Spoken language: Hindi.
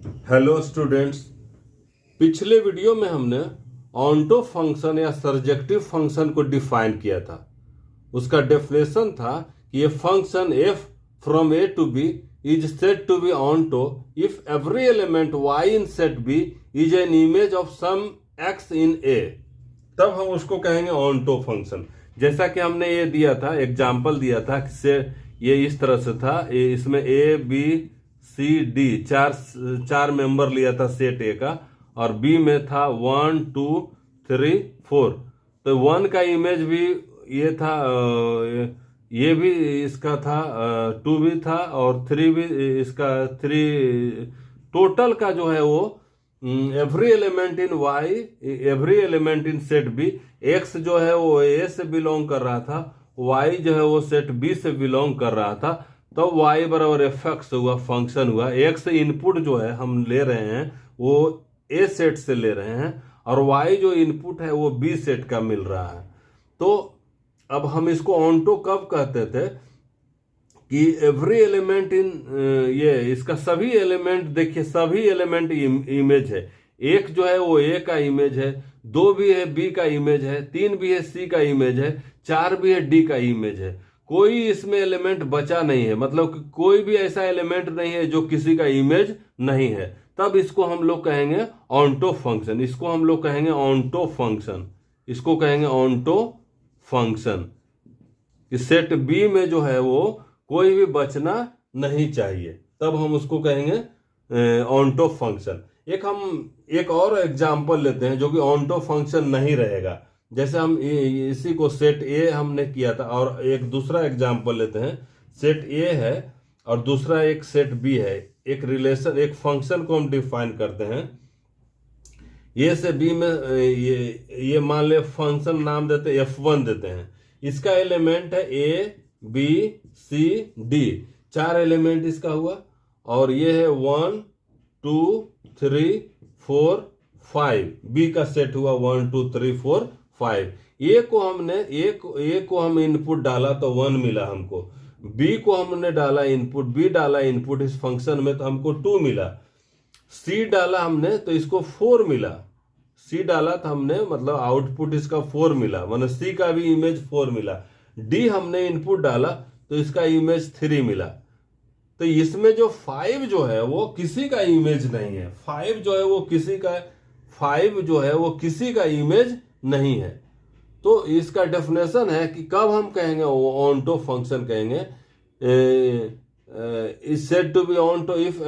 हेलो स्टूडेंट्स, पिछले वीडियो में हमने ऑन्टो फंक्शन या सर्जेक्टिव फंक्शन को डिफाइन किया था। उसका डेफिनेशन था कि ये function f from a to b is said to be onto if every element y in set b is an image of some x in a। तब हम उसको कहेंगे ऑन्टो फंक्शन। जैसा कि हमने ये दिया था, एग्जाम्पल दिया था कि से ये इस तरह से था, इसमें a b सी डी चार मेंबर लिया था सेट ए का, और बी में था 1 2 3 4। तो 1 का इमेज भी ये था, ये भी इसका था, 2 भी था और 3 भी इसका, 3 टोटल का जो है वो every element in Y, every element in set B, X जो है वो ए से बिलोंग कर रहा था, वाई जो है वो सेट बी से बिलोंग कर रहा था। तो y बराबर एफ एक्स हुआ, फंक्शन हुआ। x इनपुट जो है हम ले रहे हैं वो a सेट से ले रहे हैं, और y जो इनपुट है वो b सेट का मिल रहा है। तो अब हम इसको ऑन्टो कब कहते थे कि एवरी एलिमेंट इन, ये इसका सभी एलिमेंट, देखिए सभी एलिमेंट इमेज है। एक जो है वो a का इमेज है, 2 भी है b का इमेज है, 3 भी है c का इमेज है, 4 भी है d का इमेज है। कोई इसमें एलिमेंट बचा नहीं है, मतलब कि कोई भी ऐसा एलिमेंट नहीं है जो किसी का इमेज नहीं है। तब इसको हम लोग कहेंगे ऑन्टो फंक्शन। इसको हम लोग कहेंगे ऑन्टो फंक्शन। इसको कहेंगे ऑन्टो फंक्शन। सेट बी में जो है वो कोई भी बचना नहीं चाहिए, तब हम उसको कहेंगे ऑन्टो फंक्शन। एक और एग्जांपल लेते हैं जो कि ऑन्टो फंक्शन नहीं रहेगा। जैसे हम इसी को सेट ए हमने किया था, और एक दूसरा एग्जांपल लेते हैं। सेट ए है और दूसरा एक सेट बी है। एक रिलेशन, एक फंक्शन को हम डिफाइन करते हैं। ए से बी में ये मान ले फंक्शन नाम देते हैं f1 देते हैं। इसका एलिमेंट है A B C D, 4 element इसका हुआ, और ये है 1 2 3 4 5। बी का सेट हुआ 1 2 3 4 5। ए को हमने ए को हम इनपुट डाला तो 1 मिला हमको। बी को हमने डाला इनपुट, बी डाला इनपुट इस फंक्शन में तो हमको 2 मिला। सी डाला हमने तो इसको 4 मिला। सी डाला तो हमने, मतलब आउटपुट इसका 4 मिला, मतलब सी का भी इमेज 4 मिला। डी हमने इनपुट डाला तो इसका इमेज 3 मिला। तो इसमें जो 5 जो है वो किसी का इमेज नहीं है। 5 जो है वो किसी का इमेज नहीं है। तो इसका डेफिनेशन है कि कब हम कहेंगे ऑन्टो फंक्शन कहेंगे, is said to be onto if